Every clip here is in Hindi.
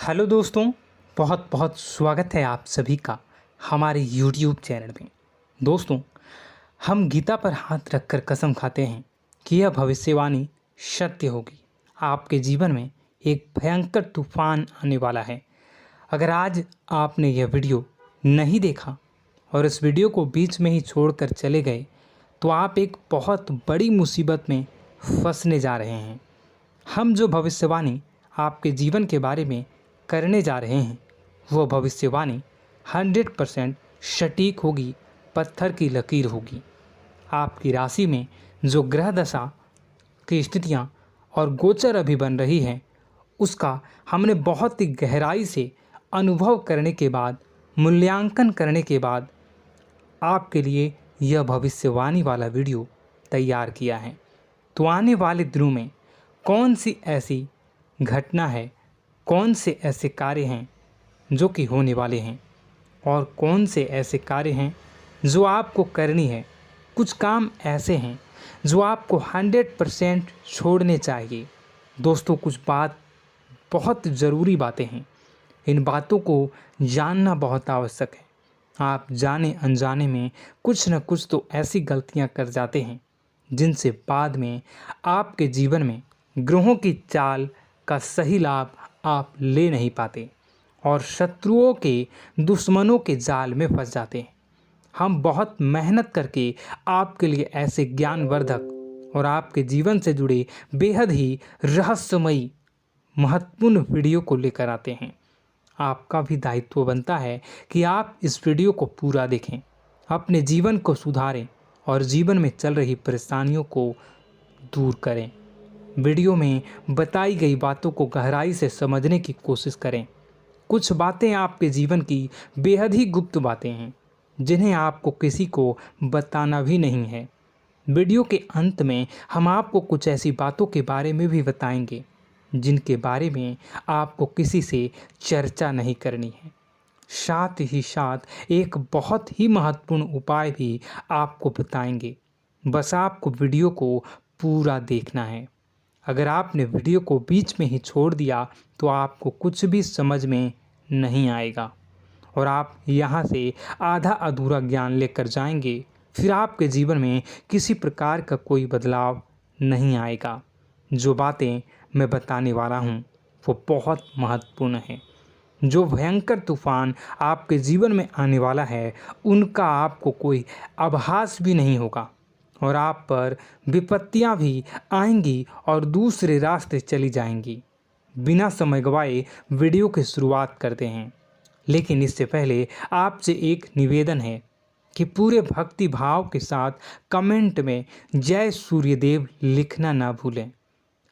हेलो दोस्तों, बहुत बहुत स्वागत है आप सभी का हमारे YouTube चैनल में। दोस्तों, हम गीता पर हाथ रखकर कसम खाते हैं कि यह भविष्यवाणी सत्य होगी। आपके जीवन में एक भयंकर तूफान आने वाला है। अगर आज आपने यह वीडियो नहीं देखा और इस वीडियो को बीच में ही छोड़कर चले गए तो आप एक बहुत बड़ी मुसीबत में फंसने जा रहे हैं। हम जो भविष्यवाणी आपके जीवन के बारे में करने जा रहे हैं वो भविष्यवाणी 100% सटीक होगी, पत्थर की लकीर होगी। आपकी राशि में जो ग्रह दशा की स्थितियाँ और गोचर अभी बन रही हैं उसका हमने बहुत ही गहराई से अनुभव करने के बाद, मूल्यांकन करने के बाद आपके लिए यह भविष्यवाणी वाला वीडियो तैयार किया है। तो आने वाले दिनों में कौन सी ऐसी घटना है, कौन से ऐसे कार्य हैं जो कि होने वाले हैं और कौन से ऐसे कार्य हैं जो आपको करनी है। कुछ काम ऐसे हैं जो आपको 100% छोड़ने चाहिए। दोस्तों, कुछ बात बहुत ज़रूरी बातें हैं। इन बातों को जानना बहुत आवश्यक है। आप जाने अनजाने में कुछ न कुछ तो ऐसी गलतियां कर जाते हैं जिनसे बाद में आपके जीवन में ग्रहों की चाल का सही लाभ आप ले नहीं पाते और शत्रुओं के, दुश्मनों के जाल में फंस जाते हैं। हम बहुत मेहनत करके आपके लिए ऐसे ज्ञानवर्धक और आपके जीवन से जुड़े बेहद ही रहस्यमयी महत्वपूर्ण वीडियो को लेकर आते हैं। आपका भी दायित्व बनता है कि आप इस वीडियो को पूरा देखें, अपने जीवन को सुधारें और जीवन में चल रही परेशानियों को दूर करें। वीडियो में बताई गई बातों को गहराई से समझने की कोशिश करें। कुछ बातें आपके जीवन की बेहद ही गुप्त बातें हैं जिन्हें आपको किसी को बताना भी नहीं है। वीडियो के अंत में हम आपको कुछ ऐसी बातों के बारे में भी बताएंगे जिनके बारे में आपको किसी से चर्चा नहीं करनी है। साथ ही साथ एक बहुत ही महत्वपूर्ण उपाय भी आपको बताएंगे। बस आपको वीडियो को पूरा देखना है। अगर आपने वीडियो को बीच में ही छोड़ दिया तो आपको कुछ भी समझ में नहीं आएगा और आप यहाँ से आधा अधूरा ज्ञान लेकर जाएंगे। फिर आपके जीवन में किसी प्रकार का कोई बदलाव नहीं आएगा। जो बातें मैं बताने वाला हूँ वो बहुत महत्वपूर्ण है। जो भयंकर तूफान आपके जीवन में आने वाला है उनका आपको कोई आभास भी नहीं होगा और आप पर विपत्तियां भी आएंगी और दूसरे रास्ते चली जाएंगी। बिना समय गवाए वीडियो की शुरुआत करते हैं, लेकिन इससे पहले आपसे एक निवेदन है कि पूरे भक्ति भाव के साथ कमेंट में जय सूर्यदेव लिखना ना भूलें।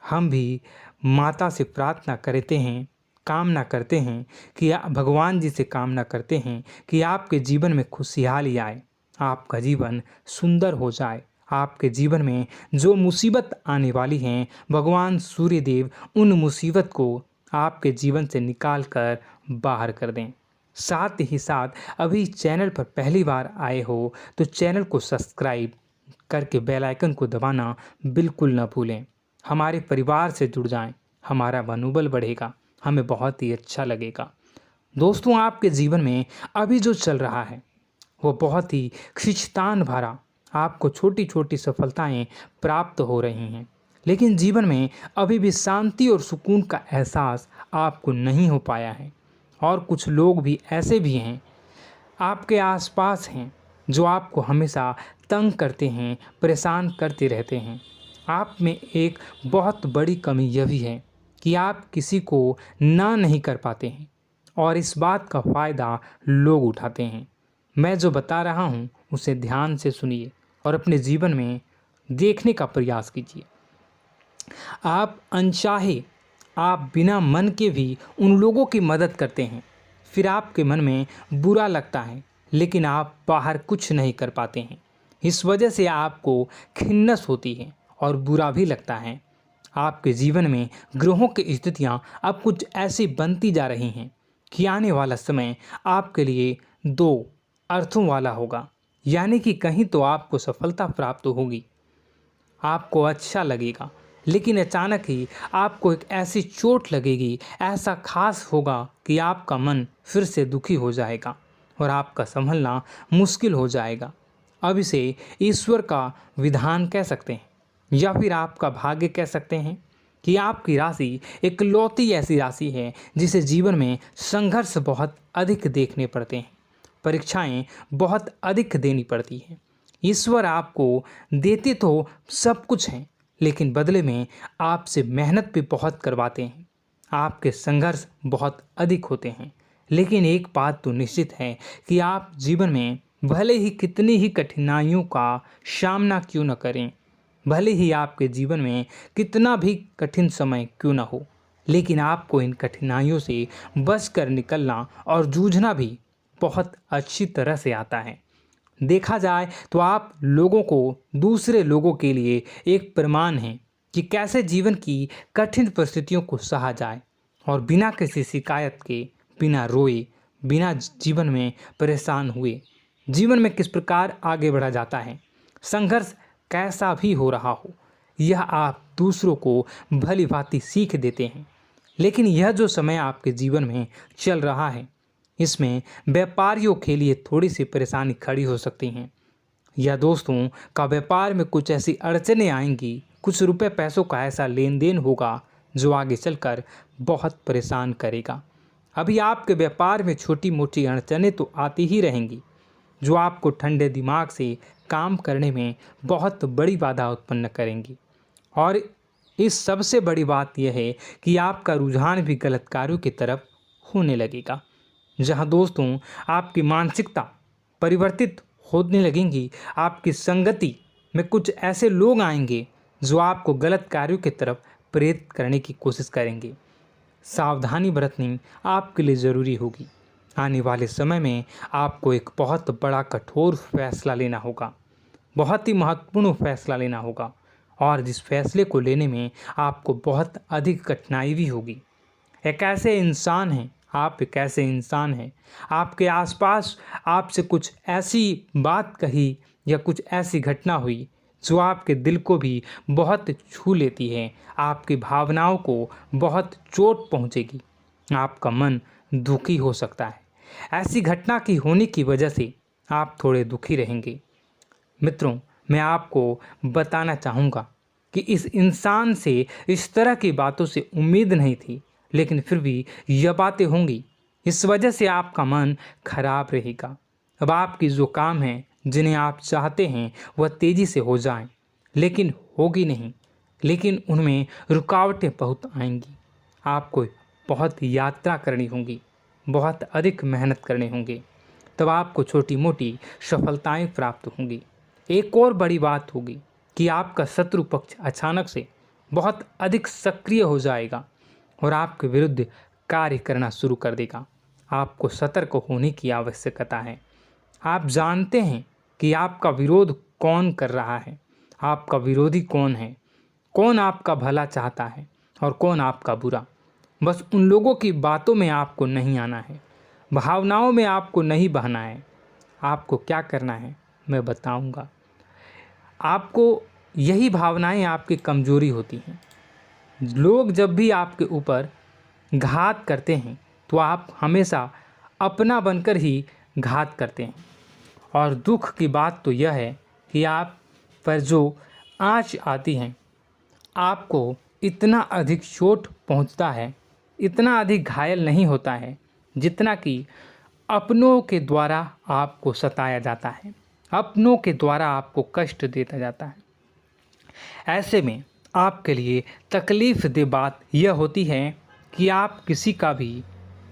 हम भी माता से प्रार्थना करते हैं, कामना करते हैं कि भगवान जी से कामना करते हैं कि आपके जीवन में खुशहाली आए, आपका जीवन सुंदर हो जाए। आपके जीवन में जो मुसीबत आने वाली हैं भगवान सूर्यदेव उन मुसीबत को आपके जीवन से निकाल कर बाहर कर दें। साथ ही साथ अभी चैनल पर पहली बार आए हो तो चैनल को सब्सक्राइब करके बेल आइकन को दबाना बिल्कुल न भूलें। हमारे परिवार से जुड़ जाएं, हमारा मनोबल बढ़ेगा, हमें बहुत ही अच्छा लगेगा। दोस्तों, आपके जीवन में अभी जो चल रहा है वो बहुत ही खींचतान भरा, आपको छोटी छोटी सफलताएं प्राप्त हो रही हैं, लेकिन जीवन में अभी भी शांति और सुकून का एहसास आपको नहीं हो पाया है। और कुछ लोग भी ऐसे भी हैं आपके आसपास हैं जो आपको हमेशा तंग करते हैं, परेशान करते रहते हैं। आप में एक बहुत बड़ी कमी यह भी है कि आप किसी को ना नहीं कर पाते हैं और इस बात का फ़ायदा लोग उठाते हैं। मैं जो बता रहा हूँ उसे ध्यान से सुनिए और अपने जीवन में देखने का प्रयास कीजिए। आप अनचाहे, आप बिना मन के भी उन लोगों की मदद करते हैं, फिर आपके मन में बुरा लगता है लेकिन आप बाहर कुछ नहीं कर पाते हैं। इस वजह से आपको खिन्नस होती है और बुरा भी लगता है। आपके जीवन में ग्रहों की स्थितियाँ अब कुछ ऐसी बनती जा रही हैं कि आने वाला समय आपके लिए दो अर्थों वाला होगा। यानी कि कहीं तो आपको सफलता प्राप्त होगी, आपको अच्छा लगेगा, लेकिन अचानक ही आपको एक ऐसी चोट लगेगी, ऐसा खास होगा कि आपका मन फिर से दुखी हो जाएगा और आपका संभलना मुश्किल हो जाएगा। अब इसे ईश्वर का विधान कह सकते हैं या फिर आपका भाग्य कह सकते हैं कि आपकी राशि इकलौती ऐसी राशि है जिसे जीवन में संघर्ष बहुत अधिक देखने पड़ते हैं, परीक्षाएं बहुत अधिक देनी पड़ती हैं। ईश्वर आपको देते तो सब कुछ हैं, लेकिन बदले में आपसे मेहनत भी बहुत करवाते हैं। आपके संघर्ष बहुत अधिक होते हैं, लेकिन एक बात तो निश्चित है कि आप जीवन में भले ही कितनी ही कठिनाइयों का सामना क्यों न करें, भले ही आपके जीवन में कितना भी कठिन समय क्यों न हो, लेकिन आपको इन कठिनाइयों से बचकर निकलना और जूझना भी बहुत अच्छी तरह से आता है। देखा जाए तो आप लोगों को दूसरे लोगों के लिए एक प्रमाण हैं कि कैसे जीवन की कठिन परिस्थितियों को सहा जाए और बिना किसी शिकायत के, बिना रोए, बिना जीवन में परेशान हुए जीवन में किस प्रकार आगे बढ़ा जाता है। संघर्ष कैसा भी हो रहा हो, यह आप दूसरों को भली भांति सीख देते हैं। लेकिन यह जो समय आपके जीवन में चल रहा है, इसमें व्यापारियों के लिए थोड़ी सी परेशानी खड़ी हो सकती हैं, या दोस्तों का व्यापार में कुछ ऐसी अड़चनें आएंगी, कुछ रुपए पैसों का ऐसा लेन देन होगा जो आगे चलकर बहुत परेशान करेगा। अभी आपके व्यापार में छोटी मोटी अड़चनें तो आती ही रहेंगी, जो आपको ठंडे दिमाग से काम करने में बहुत बड़ी बाधा उत्पन्न करेंगी। और इस सबसे बड़ी बात यह है कि आपका रुझान भी गलत कार्यों की तरफ होने लगेगा, जहां दोस्तों आपकी मानसिकता परिवर्तित होने लगेंगी। आपकी संगति में कुछ ऐसे लोग आएंगे जो आपको गलत कार्यों की तरफ प्रेरित करने की कोशिश करेंगे। सावधानी बरतनी आपके लिए ज़रूरी होगी। आने वाले समय में आपको एक बहुत बड़ा कठोर फैसला लेना होगा, बहुत ही महत्वपूर्ण फैसला लेना होगा, और जिस फैसले को लेने में आपको बहुत अधिक कठिनाई भी होगी। एक ऐसे इंसान हैं, आप एक ऐसे इंसान हैं, आपके आसपास आपसे कुछ ऐसी बात कही या कुछ ऐसी घटना हुई जो आपके दिल को भी बहुत छू लेती है, आपकी भावनाओं को बहुत चोट पहुंचेगी, आपका मन दुखी हो सकता है। ऐसी घटना की होने की वजह से आप थोड़े दुखी रहेंगे। मित्रों, मैं आपको बताना चाहूँगा कि इस इंसान से इस तरह की बातों से उम्मीद नहीं थी, लेकिन फिर भी यह बातें होंगी। इस वजह से आपका मन खराब रहेगा। अब आपकी जो काम है, जिन्हें आप चाहते हैं वह तेज़ी से हो जाएं, लेकिन होगी नहीं, लेकिन उनमें रुकावटें बहुत आएंगी। आपको बहुत यात्रा करनी होगी, बहुत अधिक मेहनत करने होंगे, तब आपको छोटी मोटी सफलताएं प्राप्त होंगी। एक और बड़ी बात होगी कि आपका शत्रु पक्ष अचानक से बहुत अधिक सक्रिय हो जाएगा और आपके विरुद्ध कार्य करना शुरू कर देगा। आपको सतर्क होने की आवश्यकता है। आप जानते हैं कि आपका विरोध कौन कर रहा है, आपका विरोधी कौन है, कौन आपका भला चाहता है और कौन आपका बुरा। बस उन लोगों की बातों में आपको नहीं आना है, भावनाओं में आपको नहीं बहना है। आपको क्या करना है मैं बताऊंगा। आपको यही भावनाएं आपकी कमजोरी होती हैं। लोग जब भी आपके ऊपर घात करते हैं तो आप हमेशा अपना बनकर ही घात करते हैं। और दुख की बात तो यह है कि आप पर जो आँच आती है, आपको इतना अधिक चोट पहुंचता है, इतना अधिक घायल नहीं होता है जितना कि अपनों के द्वारा आपको सताया जाता है, अपनों के द्वारा आपको कष्ट देता जाता है। ऐसे में आपके लिए तकलीफ़ दे बात यह होती है कि आप किसी का भी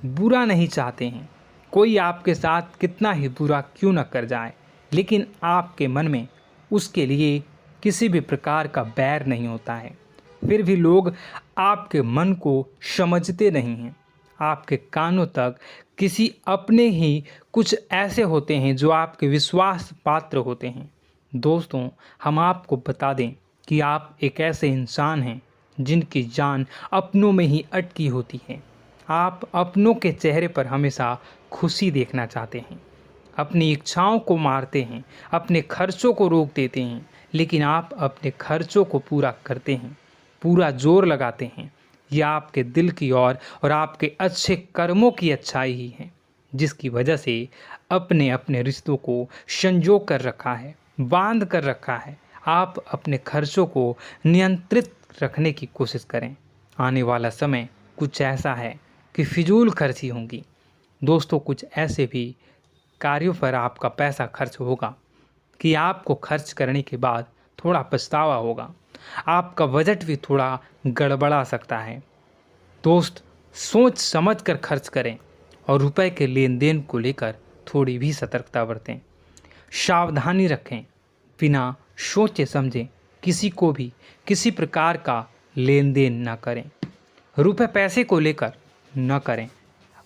बुरा नहीं चाहते हैं। कोई आपके साथ कितना ही बुरा क्यों न कर जाए, लेकिन आपके मन में उसके लिए किसी भी प्रकार का बैर नहीं होता है। फिर भी लोग आपके मन को समझते नहीं हैं। आपके कानों तक किसी अपने ही कुछ ऐसे होते हैं जो आपके विश्वास पात्र होते हैं। दोस्तों, हम आपको बता दें कि आप एक ऐसे इंसान हैं जिनकी जान अपनों में ही अटकी होती है। आप अपनों के चेहरे पर हमेशा खुशी देखना चाहते हैं, अपनी इच्छाओं को मारते हैं, अपने खर्चों को रोक देते हैं, लेकिन आप अपने खर्चों को पूरा करते हैं। पूरा जोर लगाते हैं, यह आपके दिल की और आपके अच्छे कर्मों की अच्छाई ही है, जिसकी वजह से अपने अपने रिश्तों को संजो कर रखा है, बांध कर रखा है। आप अपने खर्चों को नियंत्रित रखने की कोशिश करें। आने वाला समय कुछ ऐसा है कि फिजूल खर्ची होंगी। दोस्तों, कुछ ऐसे भी कार्यों पर आपका पैसा खर्च होगा कि आपको खर्च करने के बाद थोड़ा पछतावा होगा। आपका बजट भी थोड़ा गड़बड़ा सकता है। दोस्त, सोच समझ कर खर्च करें और रुपए के लेन देन को लेकर थोड़ी भी सतर्कता बरतें। सावधानी रखें, बिना सोचे समझे किसी को भी किसी प्रकार का लेन देन न करें। रुपए पैसे को लेकर न करें,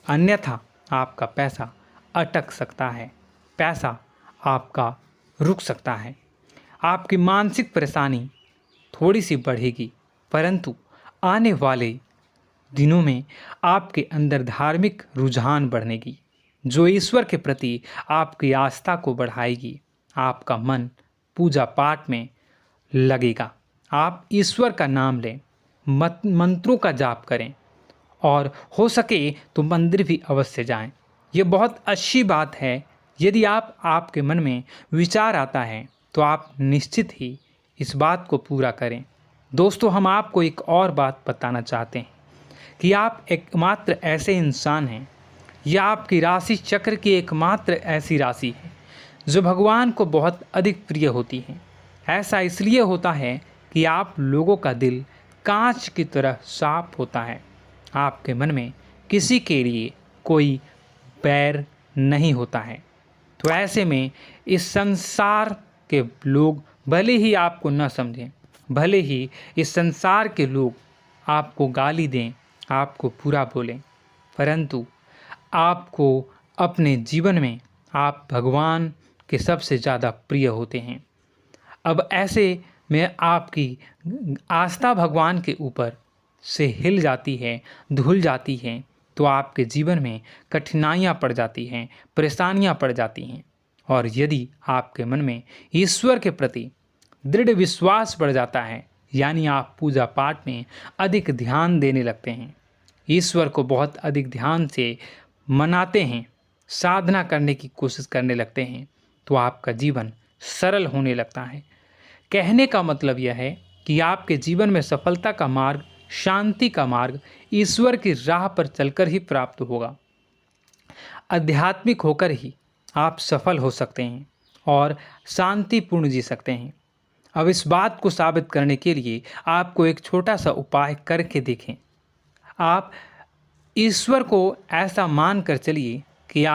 अन्यथा आपका पैसा अटक सकता है, पैसा आपका रुक सकता है। आपकी मानसिक परेशानी थोड़ी सी बढ़ेगी, परंतु आने वाले दिनों में आपके अंदर धार्मिक रुझान बढ़नेगी, जो ईश्वर के प्रति आपकी आस्था को बढ़ाएगी। आपका मन पूजा पाठ में लगेगा। आप ईश्वर का नाम लें, मंत्रों का जाप करें और हो सके तो मंदिर भी अवश्य जाएं। ये बहुत अच्छी बात है। यदि आपके मन में विचार आता है तो आप निश्चित ही इस बात को पूरा करें। दोस्तों, हम आपको एक और बात बताना चाहते हैं कि आप एकमात्र ऐसे इंसान हैं, यह आपकी राशि चक्र की एकमात्र ऐसी राशि है जो भगवान को बहुत अधिक प्रिय होती है। ऐसा इसलिए होता है कि आप लोगों का दिल कांच की तरह साफ होता है। आपके मन में किसी के लिए कोई बैर नहीं होता है। तो ऐसे में इस संसार के लोग भले ही आपको न समझें, भले ही इस संसार के लोग आपको गाली दें, आपको बुरा बोलें, परंतु आपको अपने जीवन में आप भगवान के सबसे ज़्यादा प्रिय होते हैं। अब ऐसे में आपकी आस्था भगवान के ऊपर से हिल जाती है, धुल जाती है, तो आपके जीवन में कठिनाइयाँ पड़ जाती हैं, परेशानियाँ पड़ जाती हैं। और यदि आपके मन में ईश्वर के प्रति दृढ़ विश्वास बढ़ जाता है, यानी आप पूजा पाठ में अधिक ध्यान देने लगते हैं, ईश्वर को बहुत अधिक ध्यान से मनाते हैं, साधना करने की कोशिश करने लगते हैं, तो आपका जीवन सरल होने लगता है। कहने का मतलब यह है कि आपके जीवन में सफलता का मार्ग, शांति का मार्ग ईश्वर की राह पर चलकर ही प्राप्त होगा। आध्यात्मिक होकर ही आप सफल हो सकते हैं और शांतिपूर्ण जी सकते हैं। अब इस बात को साबित करने के लिए आपको एक छोटा सा उपाय करके देखें। आप ईश्वर को ऐसा मान कर चलिए कि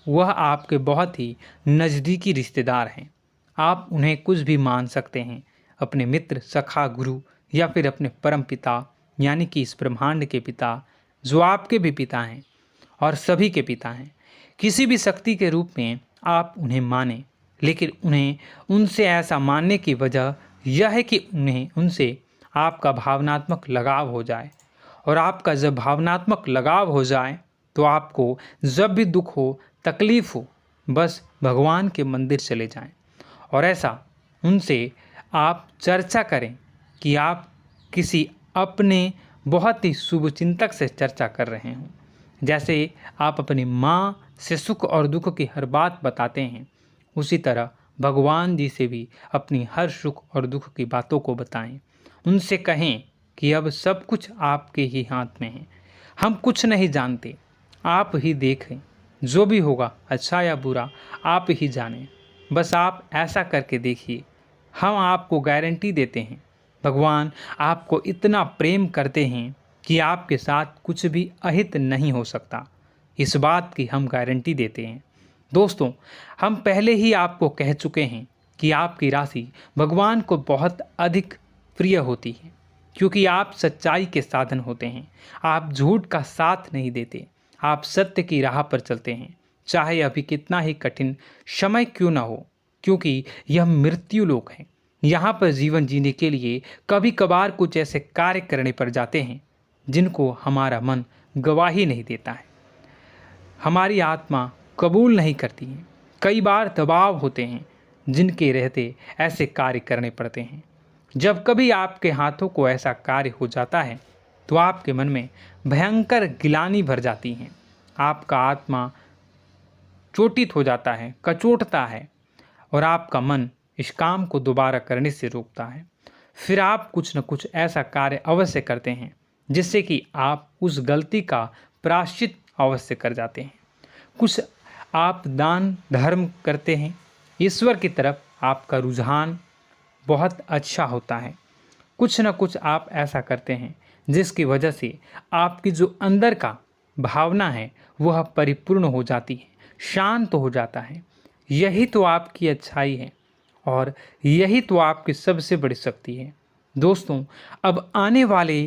वह आपके बहुत ही नज़दीकी रिश्तेदार हैं। आप उन्हें कुछ भी मान सकते हैं, अपने मित्र, सखा, गुरु या फिर अपने परम पिता, यानी कि इस ब्रह्मांड के पिता, जो आपके भी पिता हैं और सभी के पिता हैं। किसी भी शक्ति के रूप में आप उन्हें मानें, लेकिन उन्हें उनसे ऐसा मानने की वजह यह है कि उनसे आपका भावनात्मक लगाव हो जाए। और आपका जब भावनात्मक लगाव हो जाए तो आपको जब भी दुख हो, तकलीफ़ हो, बस भगवान के मंदिर चले जाएं और ऐसा उनसे आप चर्चा करें कि आप किसी अपने बहुत ही शुभचिंतक से चर्चा कर रहे हों। जैसे आप अपनी माँ से सुख और दुख की हर बात बताते हैं, उसी तरह भगवान जी से भी अपनी हर सुख और दुख की बातों को बताएं। उनसे कहें कि अब सब कुछ आपके ही हाथ में है, हम कुछ नहीं जानते, आप ही देखें, जो भी होगा अच्छा या बुरा आप ही जानें। बस आप ऐसा करके देखिए, हम आपको गारंटी देते हैं, भगवान आपको इतना प्रेम करते हैं कि आपके साथ कुछ भी अहित नहीं हो सकता। इस बात की हम गारंटी देते हैं। दोस्तों, हम पहले ही आपको कह चुके हैं कि आपकी राशि भगवान को बहुत अधिक प्रिय होती है, क्योंकि आप सच्चाई के साधन होते हैं। आप झूठ का साथ नहीं देते, आप सत्य की राह पर चलते हैं, चाहे अभी कितना ही कठिन समय क्यों ना हो, क्योंकि यह मृत्यु लोक है। यहाँ पर जीवन जीने के लिए कभी कभार कुछ ऐसे कार्य करने पड़ जाते हैं जिनको हमारा मन गवाही नहीं देता है, हमारी आत्मा कबूल नहीं करती है। कई बार दबाव होते हैं जिनके रहते ऐसे कार्य करने पड़ते हैं। जब कभी आपके हाथों को ऐसा कार्य हो जाता है तो आपके मन में भयंकर गिलानी भर जाती है। आपका आत्मा चोटित हो जाता है, कचोटता है और आपका मन इस काम को दोबारा करने से रोकता है। फिर आप कुछ न कुछ ऐसा कार्य अवश्य करते हैं जिससे कि आप उस गलती का प्रायश्चित अवश्य कर जाते हैं। कुछ आप दान धर्म करते हैं। ईश्वर की तरफ आपका रुझान बहुत अच्छा होता है। कुछ न कुछ आप ऐसा करते हैं जिसकी वजह से आपकी जो अंदर का भावना है वह परिपूर्ण हो जाती है, शांत हो जाता है। यही तो आपकी अच्छाई है और यही तो आपकी सबसे बड़ी शक्ति है। दोस्तों, अब आने वाले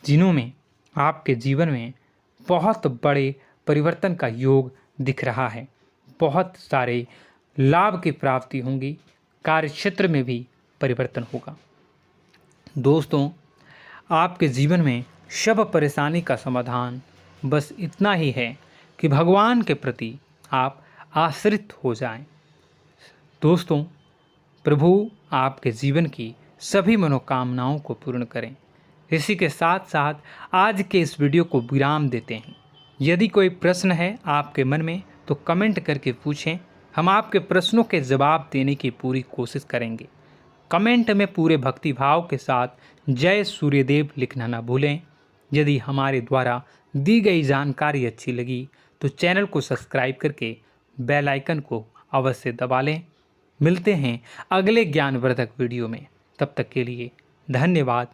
दिनों में आपके जीवन में बहुत बड़े परिवर्तन का योग दिख रहा है। बहुत सारे लाभ की प्राप्ति होंगी, कार्य क्षेत्र में भी परिवर्तन होगा। दोस्तों, आपके जीवन में सब परेशानी का समाधान बस इतना ही है कि भगवान के प्रति आप आश्रित हो जाएं। दोस्तों, प्रभु आपके जीवन की सभी मनोकामनाओं को पूर्ण करें। इसी के साथ साथ आज के इस वीडियो को विराम देते हैं। यदि कोई प्रश्न है आपके मन में तो कमेंट करके पूछें, हम आपके प्रश्नों के जवाब देने की पूरी कोशिश करेंगे। कमेंट में पूरे भक्तिभाव के साथ जय सूर्यदेव लिखना ना भूलें। यदि हमारे द्वारा दी गई जानकारी अच्छी लगी तो चैनल को सब्सक्राइब करके बेल आइकन को अवश्य दबा लें। मिलते हैं अगले ज्ञानवर्धक वीडियो में। तब तक के लिए धन्यवाद।